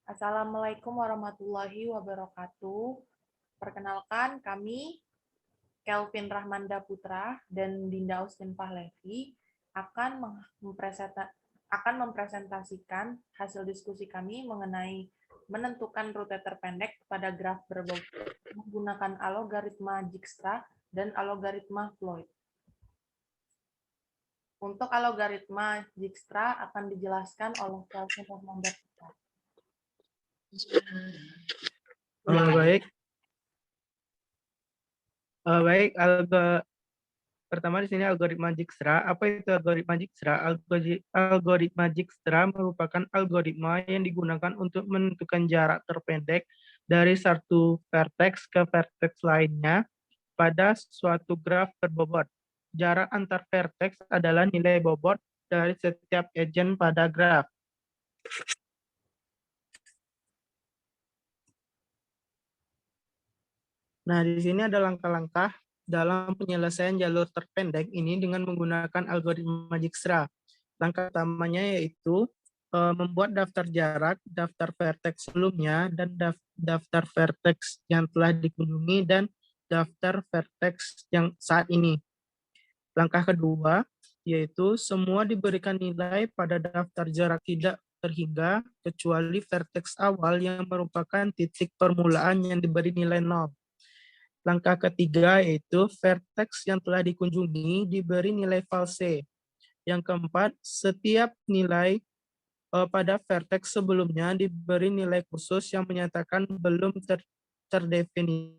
Assalamualaikum warahmatullahi wabarakatuh. Perkenalkan, kami Kelvin Rahmanda Putra dan Dinda Austin Pahlevi akan mempresentasikan hasil diskusi kami mengenai menentukan rute terpendek pada graf berbobot menggunakan algoritma Dijkstra dan algoritma Floyd. Untuk algoritma Dijkstra akan dijelaskan oleh Kelvin Rahmanda Putra. Baik. Pertama di sini algoritma Dijkstra. Apa itu algoritma Dijkstra? Algoritma Dijkstra merupakan algoritma yang digunakan untuk menentukan jarak terpendek dari satu vertex ke vertex lainnya pada suatu graf berbobot. Jarak antar vertex adalah nilai bobot dari setiap egen pada graf. Nah, di sini ada langkah-langkah dalam penyelesaian jalur terpendek ini dengan menggunakan algoritma Dijkstra. Langkah utamanya yaitu membuat daftar jarak, daftar vertex sebelumnya, dan daftar vertex yang telah dikunjungi, dan daftar vertex yang saat ini. Langkah kedua yaitu semua diberikan nilai pada daftar jarak tidak terhingga kecuali vertex awal yang merupakan titik permulaan yang diberi nilai 0. Langkah ketiga yaitu vertex yang telah dikunjungi diberi nilai false. Yang keempat, setiap nilai pada vertex sebelumnya diberi nilai khusus yang menyatakan belum terdefinisi,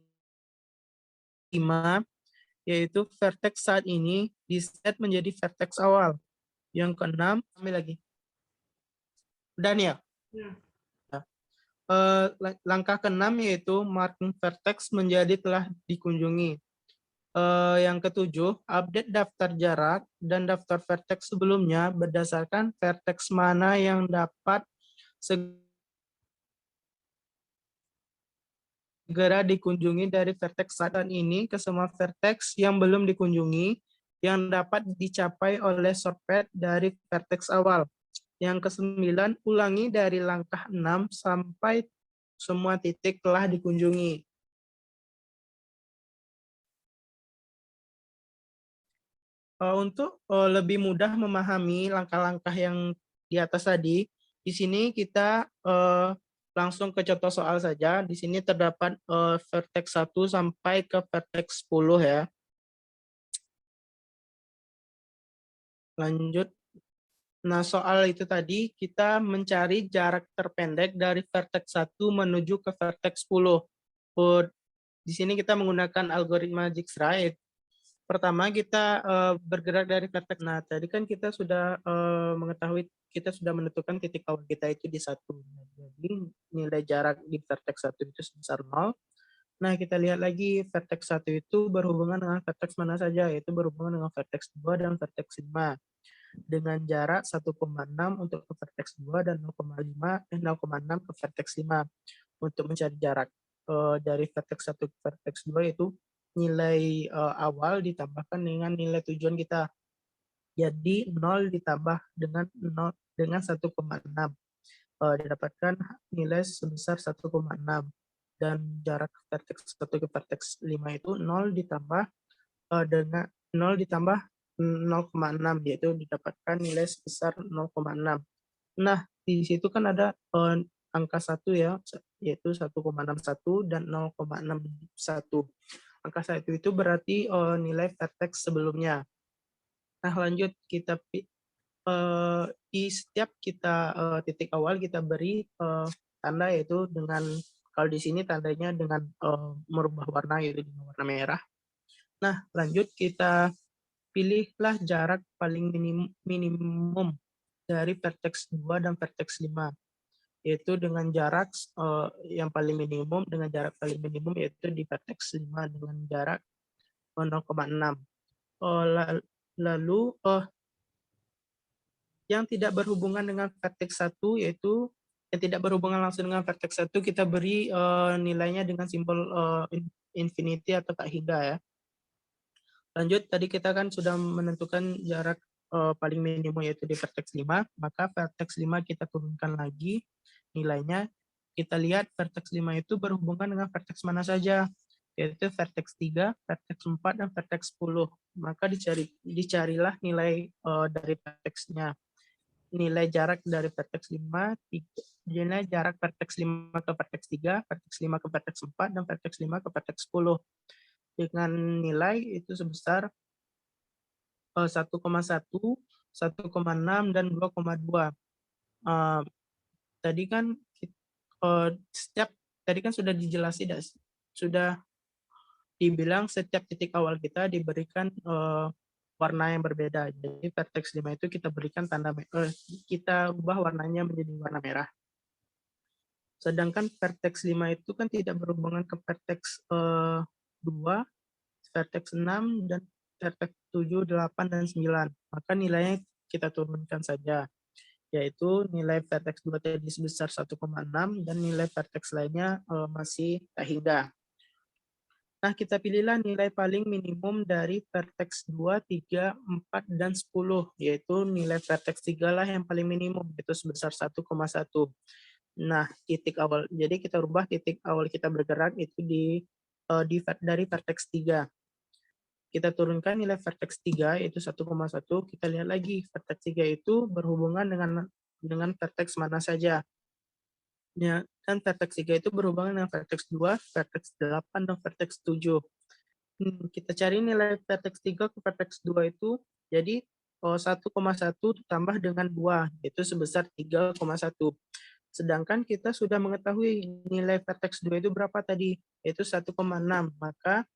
yaitu vertex saat ini diset menjadi vertex awal. Yang keenam, ambil lagi. Dan ya. Langkah keenam yaitu marking vertex menjadi telah dikunjungi. Yang ketujuh, update daftar jarak dan daftar vertex sebelumnya berdasarkan vertex mana yang dapat segera dikunjungi dari vertex saat ini ke semua vertex yang belum dikunjungi yang dapat dicapai oleh shortcut dari vertex awal. Yang kesembilan, ulangi dari langkah 6 sampai semua titik telah dikunjungi. Untuk lebih mudah memahami langkah-langkah yang di atas tadi, di sini kita langsung ke contoh soal saja. Di sini terdapat vertex 1 sampai ke vertex 10 ya. Lanjut. Nah, soal itu tadi kita mencari jarak terpendek dari vertex 1 menuju ke vertex 10. Di sini kita menggunakan algoritma Dijkstra. Pertama kita bergerak dari vertex. Nah, tadi kan kita sudah mengetahui, kita sudah menentukan titik awal kita itu di 1. Jadi nilai jarak di vertex 1 itu sebesar 0. Nah, kita lihat lagi vertex 1 itu berhubungan dengan vertex mana saja, yaitu berhubungan dengan vertex 2 dan vertex 5. Dengan jarak 1,6 untuk ke vertex 2 dan 0,6 ke vertex 5. Untuk mencari jarak dari vertex 1 ke vertex 2 itu nilai awal ditambahkan dengan nilai tujuan kita. Jadi 0 ditambah dengan 1,6 didapatkan nilai sebesar 1,6. Dan jarak vertex 1 ke vertex 5 itu 0 ditambah dengan 0 ditambah 0,6, yaitu didapatkan nilai sebesar 0,6. Nah, di situ kan ada angka 1 ya, yaitu 1,61 dan 0,61. Angka 1 itu berarti nilai vertex sebelumnya. Nah, lanjut kita di setiap kita titik awal kita beri tanda, yaitu dengan, kalau di sini tandanya dengan merubah warna, yaitu dengan warna merah. Nah, lanjut kita pilihlah jarak paling minimum dari vertex 2 dan vertex 5, yaitu dengan jarak yang paling minimum, dengan jarak paling minimum yaitu di vertex 5 dengan jarak 0,6. Lalu yang tidak berhubungan dengan vertex 1, yaitu yang tidak berhubungan langsung dengan vertex 1, kita beri nilainya dengan simbol infinity atau tak hingga ya. Lanjut, tadi kita kan sudah menentukan jarak paling minimum yaitu di vertex 5, maka vertex 5 kita turunkan lagi nilainya kita lihat vertex 5 itu berhubungan dengan vertex mana saja, yaitu vertex 3, vertex 4, dan vertex 10. Maka dicarilah nilai dari vertexnya. Nilai jarak dari vertex 5, nilai jarak vertex 5 ke vertex 3, vertex 5 ke vertex 4, dan vertex 5 ke vertex 10. Dengan nilai itu sebesar 1,1, 1,6, dan 2,2. Tadi kan tadi kan sudah dijelaskan, sudah dibilang setiap titik awal kita diberikan warna yang berbeda. Jadi vertex 5 itu kita berikan kita ubah warnanya menjadi warna merah. Sedangkan vertex 5 itu kan tidak berhubungan ke vertex 2, vertex 6, dan vertex 7, 8, dan 9. Maka nilainya kita turunkan saja, yaitu nilai vertex 2 tadi sebesar 1,6 dan nilai vertex lainnya masih tak hingga. Nah, kita pilihlah nilai paling minimum dari vertex 2, 3, 4, dan 10, yaitu nilai vertex 3 lah yang paling minimum, itu sebesar 1,1. Nah, titik awal, jadi kita rubah titik awal kita bergerak itu dari vertex 3. Kita turunkan nilai vertex 3 yaitu 1,1, kita lihat lagi vertex 3 itu berhubungan dengan vertex mana saja. Ya, kan vertex 3 itu berhubungan dengan vertex 2, vertex 8, dan vertex 7. Kita cari nilai vertex 3 ke vertex 2 itu, jadi 1,1 ditambah dengan 2, yaitu sebesar 3,1. Sedangkan kita sudah mengetahui nilai vertex 2 itu berapa tadi, yaitu 1,6. Maka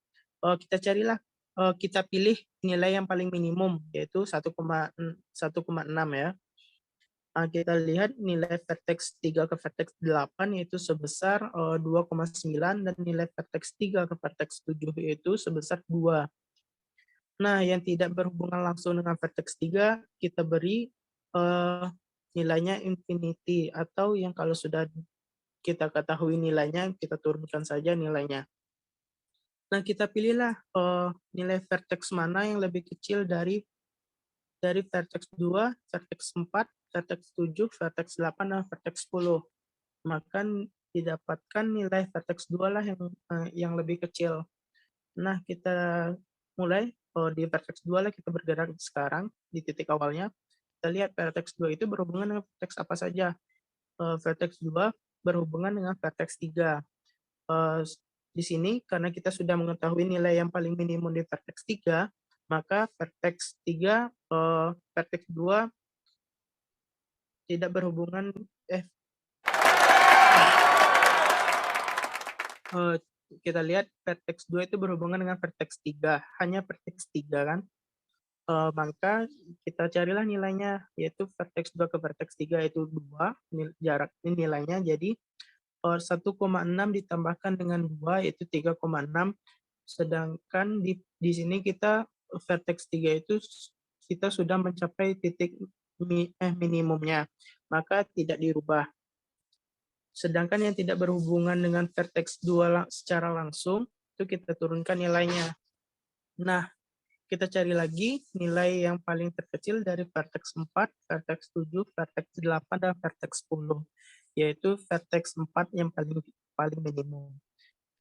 kita pilih nilai yang paling minimum, yaitu 1,6 ya. Kita lihat nilai vertex 3 ke vertex 8 yaitu sebesar 2,9 dan nilai vertex 3 ke vertex 7 itu sebesar 2. Nah, yang tidak berhubungan langsung dengan vertex 3 kita beri nilainya infinity, atau yang kalau sudah kita ketahui nilainya, kita turunkan saja nilainya. Nah, kita pilihlah nilai vertex mana yang lebih kecil dari vertex 2, vertex 4, vertex 7, vertex 8, dan vertex 10. Maka didapatkan nilai vertex 2 lah yang lebih kecil. Nah, kita mulai di vertex 2 lah kita bergerak sekarang di titik awalnya. Kita lihat vertex 2 itu berhubungan dengan vertex apa saja. Vertex 2 berhubungan dengan vertex 3. Di sini karena kita sudah mengetahui nilai yang paling minimum di vertex 3, maka vertex 3, vertex 2 tidak berhubungan kita lihat vertex 2 itu berhubungan dengan vertex 3, hanya vertex 3 kan. Maka kita carilah nilainya, yaitu vertex 2 ke vertex 3 itu 2, jarak nilainya jadi 1,6 ditambahkan dengan 2 yaitu 3,6. Sedangkan di sini kita vertex 3 itu kita sudah mencapai titik minimumnya, maka tidak dirubah. Sedangkan yang tidak berhubungan dengan vertex 2 secara langsung, itu kita turunkan nilainya. Nah, kita cari lagi nilai yang paling terkecil dari vertex 4, vertex 7, vertex 8, dan vertex 10, yaitu vertex 4 yang paling minimum.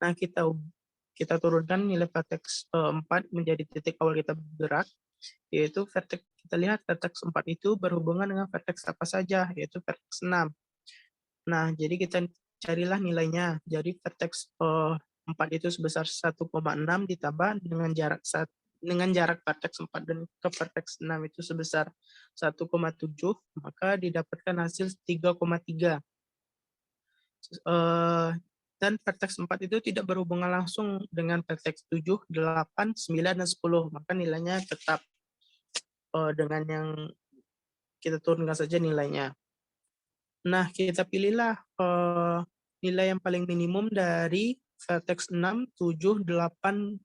Nah, kita turunkan nilai vertex 4 menjadi titik awal kita bergerak, yaitu kita lihat vertex 4 itu berhubungan dengan vertex apa saja, yaitu vertex 6. Nah, jadi kita carilah nilainya. Jadi vertex 4 itu sebesar 1,6 ditambah dengan jarak vertex 4 dan ke vertex 6 itu sebesar 1,7, maka didapatkan hasil 3,3. Dan vertex 4 itu tidak berhubungan langsung dengan vertex 7, 8, 9, dan 10, maka nilainya tetap dengan yang kita turunkan saja nilainya. Nah, kita pilihlah nilai yang paling minimum dari vertex 6, 7, 8,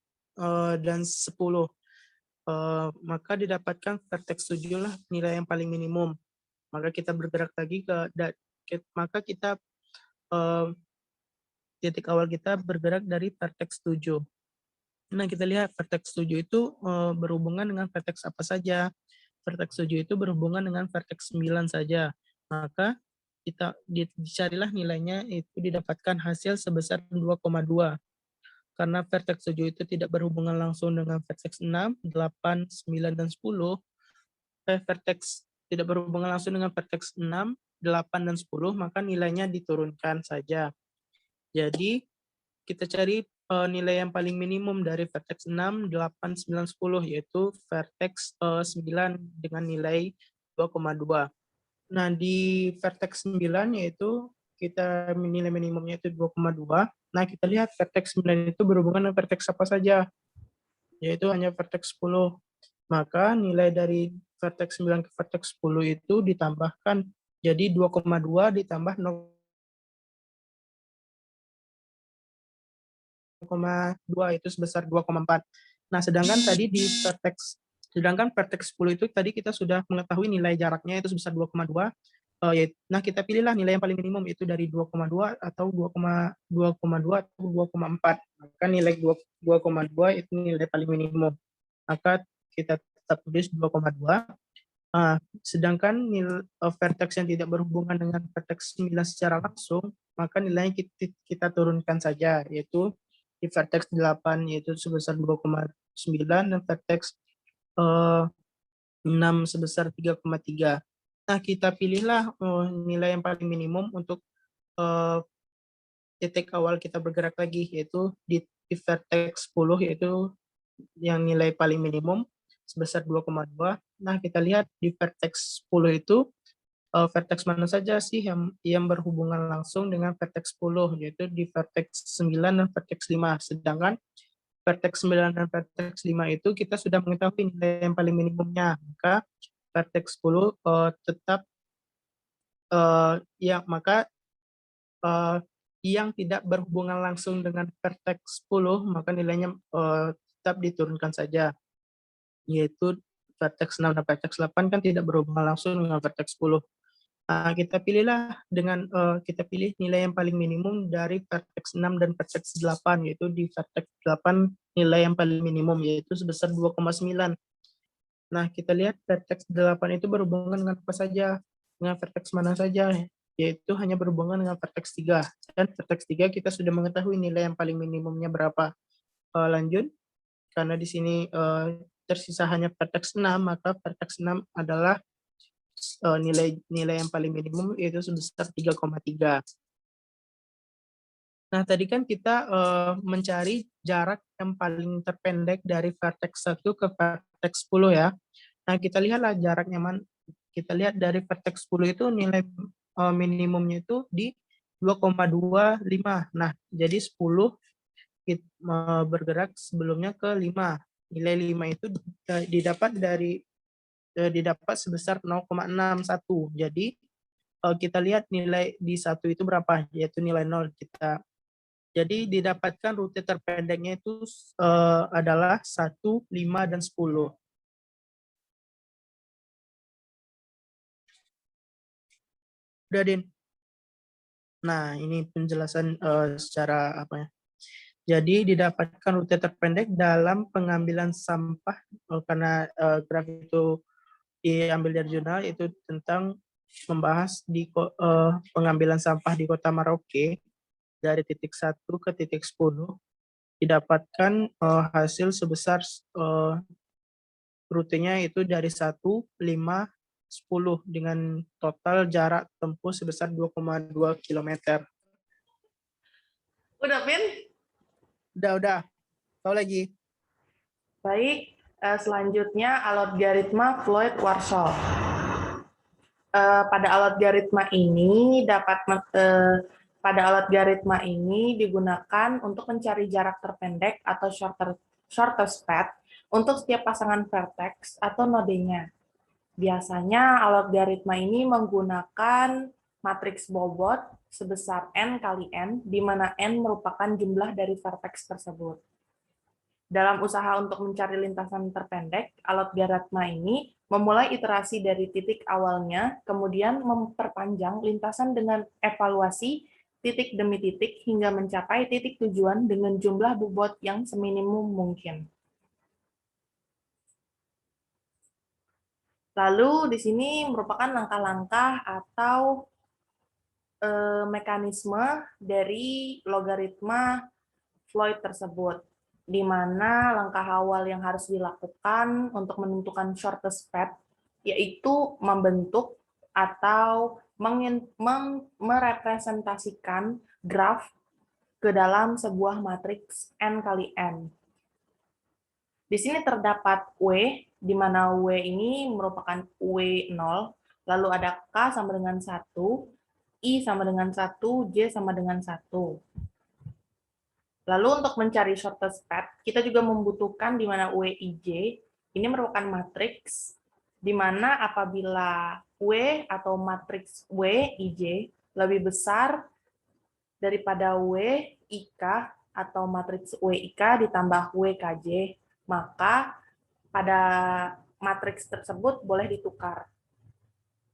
dan 10. Maka didapatkan vertex 7 lah nilai yang paling minimum. Maka kita bergerak lagi maka kita titik awal kita bergerak dari vertex 7. Nah, kita lihat vertex 7 itu berhubungan dengan vertex apa saja. Vertex 7 itu berhubungan dengan vertex 9 saja. Maka dicarilah nilainya, itu didapatkan hasil sebesar 2,2. Karena vertex 7 itu tidak berhubungan langsung dengan vertex 6, 8, 9, dan 10, vertex tidak berhubungan langsung dengan vertex 6, 8, dan 10, maka nilainya diturunkan saja. Jadi, kita cari nilai yang paling minimum dari vertex 6, 8, 9, 10, yaitu vertex 9 dengan nilai 2,2. Nah, di vertex 9 yaitu kita nilai minimumnya itu 2,2. Nah, kita lihat vertex 9 itu berhubungan dengan vertex apa saja, yaitu hanya vertex 10. Maka nilai dari vertex 9 ke vertex 10 itu ditambahkan, jadi 2,2 ditambah 0,2 itu sebesar 2,4. Nah, sedangkan vertex 10 itu tadi kita sudah mengetahui nilai jaraknya itu sebesar 2,2. Nah, kita pilihlah nilai yang paling minimum itu dari 2,2 atau 2,2 atau 2,4. Maka nilai 2,2 itu nilai paling minimum. Maka kita tetap tulis 2,2. Sedangkan vertex yang tidak berhubungan dengan vertex 9 secara langsung, maka nilainya kita turunkan saja, yaitu di vertex 8 yaitu sebesar 2,9 dan vertex 6 sebesar 3,3. Nah, kita pilihlah nilai yang paling minimum untuk titik awal kita bergerak lagi, yaitu di vertex 10, yaitu yang nilai paling minimum sebesar 2,2. Nah, kita lihat di vertex 10 itu vertex mana saja sih yang berhubungan langsung dengan vertex 10, yaitu di vertex 9 dan vertex 5. Sedangkan vertex 9 dan vertex 5 itu kita sudah mengetahui nilai yang paling minimumnya. Maka vertex 10 tetap yang tidak berhubungan langsung dengan vertex 10, maka nilainya tetap diturunkan saja, yaitu vertex 6 dan vertex 8 kan tidak berhubungan langsung dengan vertex 10. Kita pilih nilai yang paling minimum dari vertex 6 dan vertex 8, yaitu di vertex 8 nilai yang paling minimum yaitu sebesar 2,9. Nah, kita lihat vertex 8 itu berhubungan dengan apa saja, dengan vertex mana saja, yaitu hanya berhubungan dengan vertex 3. Dan vertex 3 kita sudah mengetahui nilai yang paling minimumnya berapa. Lanjut, karena di sini tersisa hanya vertex 6, maka vertex 6 adalah nilai yang paling minimum yaitu sebesar 3,3. Nah, tadi kan kita mencari jarak yang paling terpendek dari vertex 1 ke vertex 10 ya. Nah, kita lihatlah jaraknya kita lihat dari vertex 10 itu nilai minimumnya itu di 2,25. Nah, jadi 10 bergerak sebelumnya ke 5. Nilai 5 itu didapat sebesar 0,61. Jadi kita lihat nilai di 1 itu berapa, yaitu nilai 0. Jadi didapatkan rute terpendeknya itu adalah 1, 5, dan 10. Udah, Din. Nah, ini penjelasan secara apa ya. Jadi didapatkan rute terpendek dalam pengambilan sampah, karena graf itu diambil dari jurnal, itu tentang membahas pengambilan sampah di Kota Merauke dari titik 1 ke titik 10, didapatkan hasil sebesar rutenya itu dari 1, 5, 10 dengan total jarak tempuh sebesar 2,2 km. Udah, Pin? Udah. Tahu lagi? Baik, selanjutnya algoritma Floyd-Warshall. Pada algoritma ini digunakan untuk mencari jarak terpendek atau shortest path untuk setiap pasangan vertex atau nodenya. Biasanya algoritma ini menggunakan matriks bobot sebesar n kali n, di mana n merupakan jumlah dari vertex tersebut. Dalam usaha untuk mencari lintasan terpendek, algoritma ini memulai iterasi dari titik awalnya, kemudian memperpanjang lintasan dengan evaluasi titik demi titik hingga mencapai titik tujuan dengan jumlah bobot yang seminimum mungkin. Lalu di sini merupakan langkah-langkah atau mekanisme dari logaritma Floyd tersebut, di mana langkah awal yang harus dilakukan untuk menentukan shortest path yaitu membentuk atau merepresentasikan graf ke dalam sebuah matriks n kali n. Di sini terdapat W, di mana W ini merupakan W0, lalu ada K sama dengan 1, I sama dengan 1, J sama dengan 1. Lalu untuk mencari shortest path, kita juga membutuhkan di mana WIJ ini merupakan matriks, di mana apabila W atau matriks WIJ lebih besar daripada WIK atau matriks WIK ditambah WKJ, maka pada matriks tersebut boleh ditukar.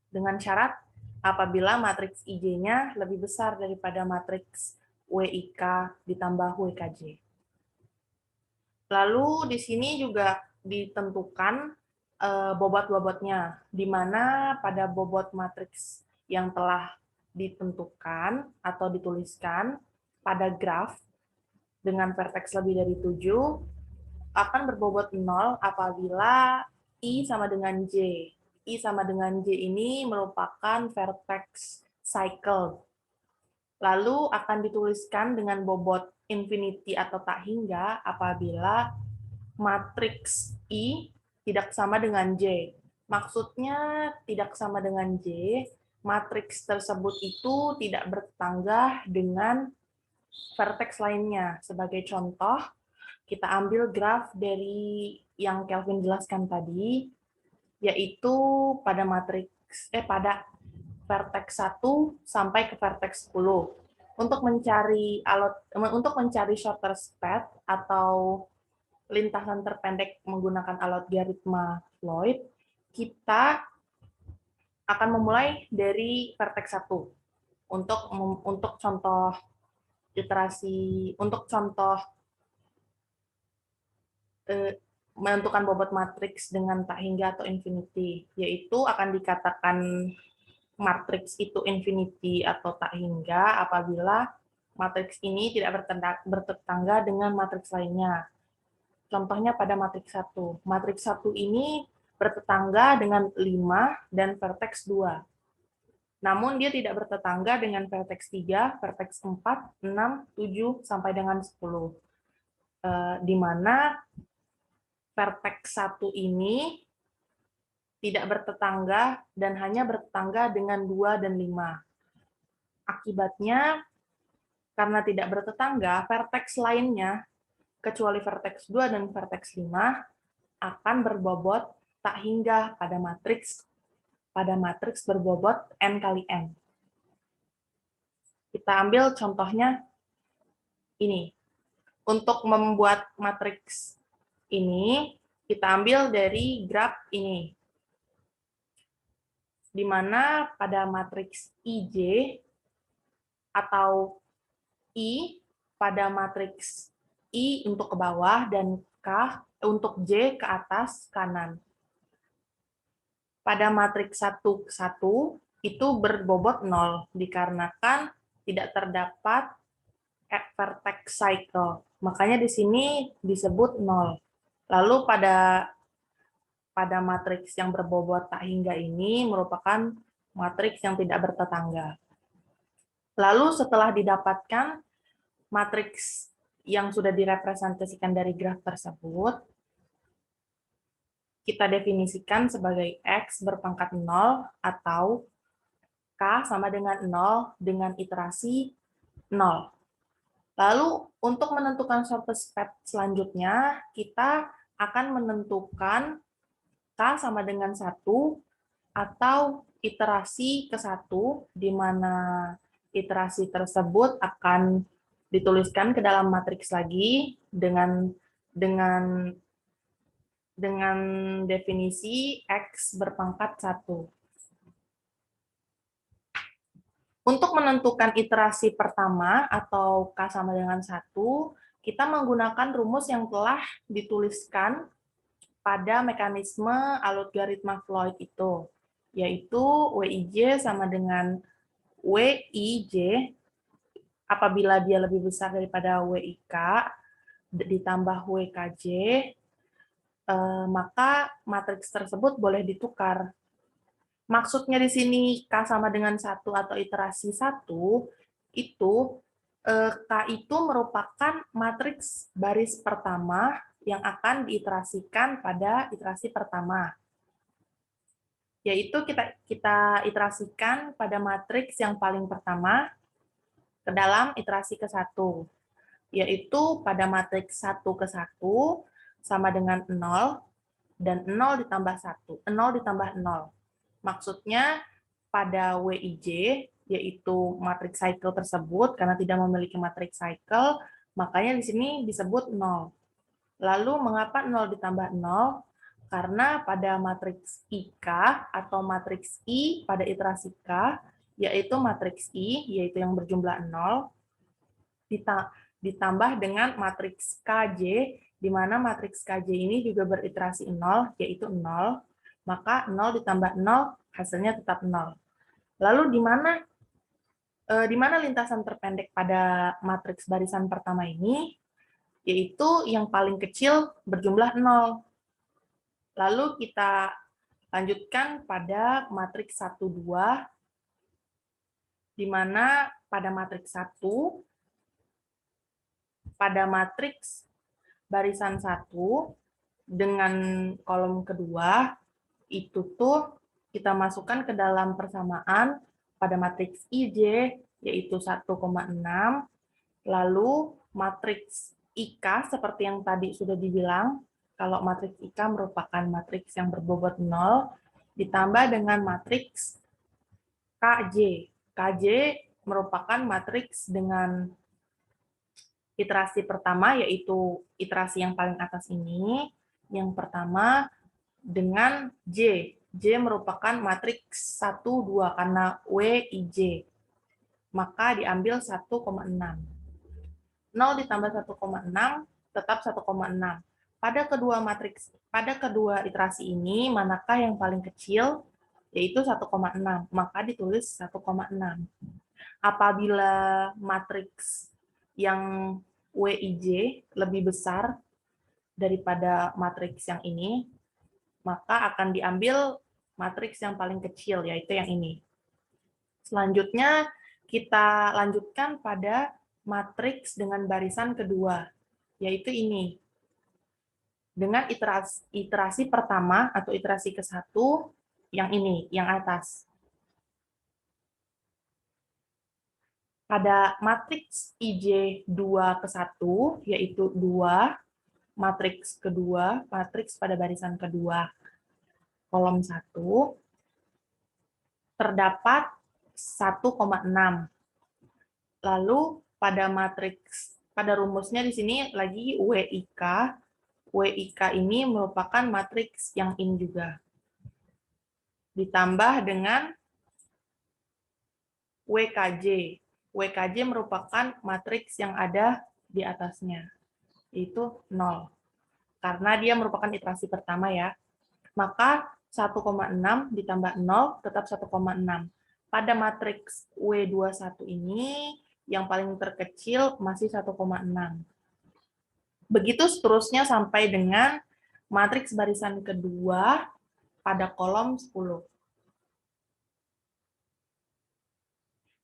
Dengan syarat apabila matriks IJ-nya lebih besar daripada matriks WIK ditambah WKJ. Lalu di sini juga ditentukan bobot-bobotnya, di mana pada bobot matriks yang telah ditentukan atau dituliskan pada graf dengan vertex lebih dari 7 akan berbobot 0 apabila I sama dengan J. I sama dengan J ini merupakan vertex cycle. Lalu akan dituliskan dengan bobot infinity atau tak hingga apabila matriks I tidak sama dengan J. Maksudnya tidak sama dengan J, matriks tersebut itu tidak bertetangga dengan vertex lainnya. Sebagai contoh, kita ambil graf dari yang Kelvin jelaskan tadi, yaitu pada pada vertex 1 sampai ke vertex 10. Untuk mencari shortest path atau lintasan terpendek menggunakan algoritma Floyd, kita akan memulai dari vertex 1. Untuk contoh iterasi, untuk contoh menentukan bobot matriks dengan tak hingga atau infinity, yaitu akan dikatakan matriks itu infinity atau tak hingga apabila matriks ini tidak bertetangga dengan matriks lainnya. Contohnya pada matriks 1. Matriks 1 ini bertetangga dengan 5 dan vertex 2. Namun dia tidak bertetangga dengan vertex 3, vertex 4, 6, 7, sampai dengan 10. Di mana vertex 1 ini tidak bertetangga dan hanya bertetangga dengan 2 dan 5. Akibatnya, karena tidak bertetangga, vertex lainnya, kecuali vertex 2 dan vertex 5, akan berbobot tak hingga pada matriks berbobot n kali n. Kita ambil contohnya ini. Untuk membuat matriks ini, kita ambil dari graf ini, di mana pada matriks IJ atau I pada matriks I untuk ke bawah dan K untuk J ke atas kanan. Pada matriks 1 ke 1 itu berbobot 0 dikarenakan tidak terdapat vertex cycle. Makanya di sini disebut 0. Lalu pada matriks yang berbobot tak hingga ini merupakan matriks yang tidak bertetangga. Lalu setelah didapatkan matriks yang sudah direpresentasikan dari graf tersebut, kita definisikan sebagai X berpangkat 0 atau K sama dengan 0 dengan iterasi 0. Lalu untuk menentukan shortest path selanjutnya, kita akan menentukan K sama dengan 1 atau iterasi ke-1, di mana iterasi tersebut akan dituliskan ke dalam matriks lagi dengan definisi X berpangkat 1. Untuk menentukan iterasi pertama atau K sama dengan 1, kita menggunakan rumus yang telah dituliskan pada mekanisme algoritma Floyd itu, yaitu WIJ sama dengan WIJ apabila dia lebih besar daripada WIK ditambah WKJ, maka matriks tersebut boleh ditukar. Maksudnya di sini K sama dengan 1 atau iterasi 1, itu K itu merupakan matriks baris pertama yang akan diiterasikan pada iterasi pertama. Yaitu kita iterasikan pada matriks yang paling pertama ke dalam iterasi ke-1, yaitu pada matriks 1 ke 1 sama dengan 0, dan 0 ditambah 1, 0 ditambah 0. Maksudnya pada WIJ, yaitu matriks cycle tersebut, karena tidak memiliki matriks cycle, makanya di sini disebut 0. Lalu mengapa 0 ditambah 0? Karena pada matriks IK atau matriks I pada iterasi K, yaitu matriks I, yaitu yang berjumlah 0, ditambah dengan matriks KJ, di mana matriks KJ ini juga beriterasi 0, yaitu 0, maka 0 ditambah 0, hasilnya tetap 0. Lalu di mana lintasan terpendek pada matriks barisan pertama ini? Yaitu yang paling kecil berjumlah 0. Lalu kita lanjutkan pada matriks 1, 2, di mana pada matriks 1, pada matriks barisan 1, dengan kolom kedua, itu tuh kita masukkan ke dalam persamaan pada matriks IJ, yaitu 1,6, lalu matriks IK, seperti yang tadi sudah dibilang, kalau matriks IK merupakan matriks yang berbobot 0, ditambah dengan matriks KJ. KJ merupakan matriks dengan iterasi pertama, yaitu iterasi yang paling atas ini, yang pertama dengan J. J merupakan matriks 1, 2, karena WIJ. Maka diambil 1,6. 0 ditambah 1,6 tetap 1,6. Pada kedua iterasi ini, manakah yang paling kecil? Yaitu 1,6. Maka ditulis 1,6. Apabila matriks yang WIJ lebih besar daripada matriks yang ini, maka akan diambil matriks yang paling kecil, yaitu yang ini. Selanjutnya, kita lanjutkan pada matriks dengan barisan kedua, yaitu ini. Dengan iterasi pertama atau iterasi ke-1, yang ini, yang atas. Pada matriks IJ 2 ke 1, yaitu 2, matriks kedua, matriks pada barisan kedua, kolom 1, terdapat 1,6. Lalu pada rumusnya di sini lagi WIK. WIK ini merupakan matriks yang ini juga. Ditambah dengan WKJ. WKJ merupakan matriks yang ada di atasnya, yaitu 0. Karena dia merupakan iterasi pertama ya. Maka 1,6 ditambah 0 tetap 1,6. Pada matriks W21 ini, yang paling terkecil masih 1,6. Begitu seterusnya sampai dengan matriks barisan kedua pada kolom 10.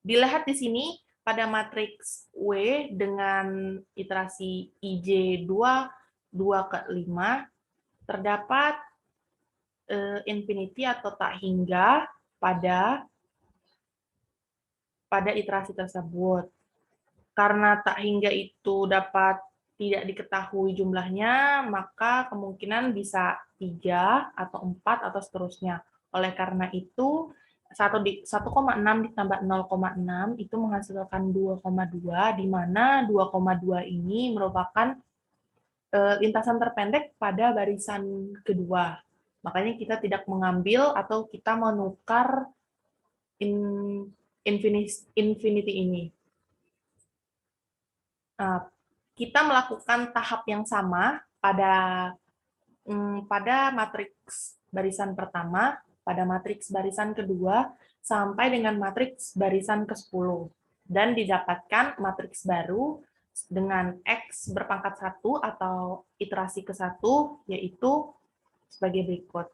Dilihat di sini, pada matriks W dengan iterasi IJ 2 ke 5, terdapat infinity atau tak hingga pada iterasi tersebut. Karena tak hingga itu dapat tidak diketahui jumlahnya, maka kemungkinan bisa 3 atau 4 atau seterusnya. Oleh karena itu, 1,6 ditambah 0,6 itu menghasilkan 2,2, di mana 2,2 ini merupakan lintasan terpendek pada barisan kedua. Makanya kita tidak mengambil atau kita menukar infinity ini. Kita melakukan tahap yang sama pada matriks barisan pertama, pada matriks barisan kedua, sampai dengan matriks barisan ke-10. Dan didapatkan matriks baru dengan X berpangkat 1 atau iterasi ke-1, yaitu sebagai berikut.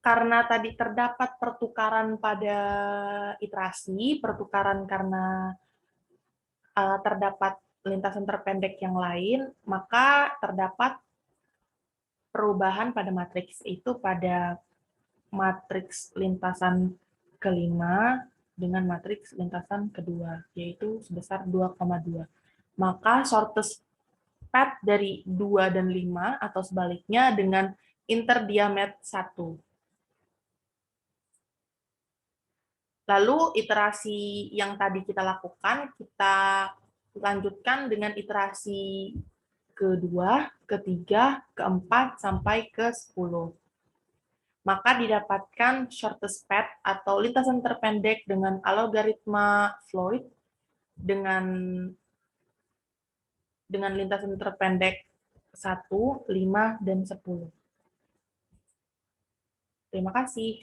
Karena tadi terdapat pertukaran pada iterasi, pertukaran karena terdapat lintasan terpendek yang lain, maka terdapat perubahan pada matriks itu pada matriks lintasan kelima dengan matriks lintasan kedua, yaitu sebesar 2,2. Maka shortest path dari 2 dan 5 atau sebaliknya dengan interdiamet 1. Lalu iterasi yang tadi kita lakukan, kita lanjutkan dengan iterasi kedua, ketiga, keempat, sampai ke-10. Maka didapatkan shortest path atau lintasan terpendek dengan algoritma Floyd dengan lintasan terpendek 1, 5, dan 10. Terima kasih.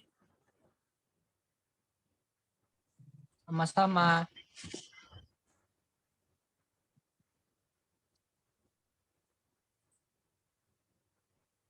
Sama-sama.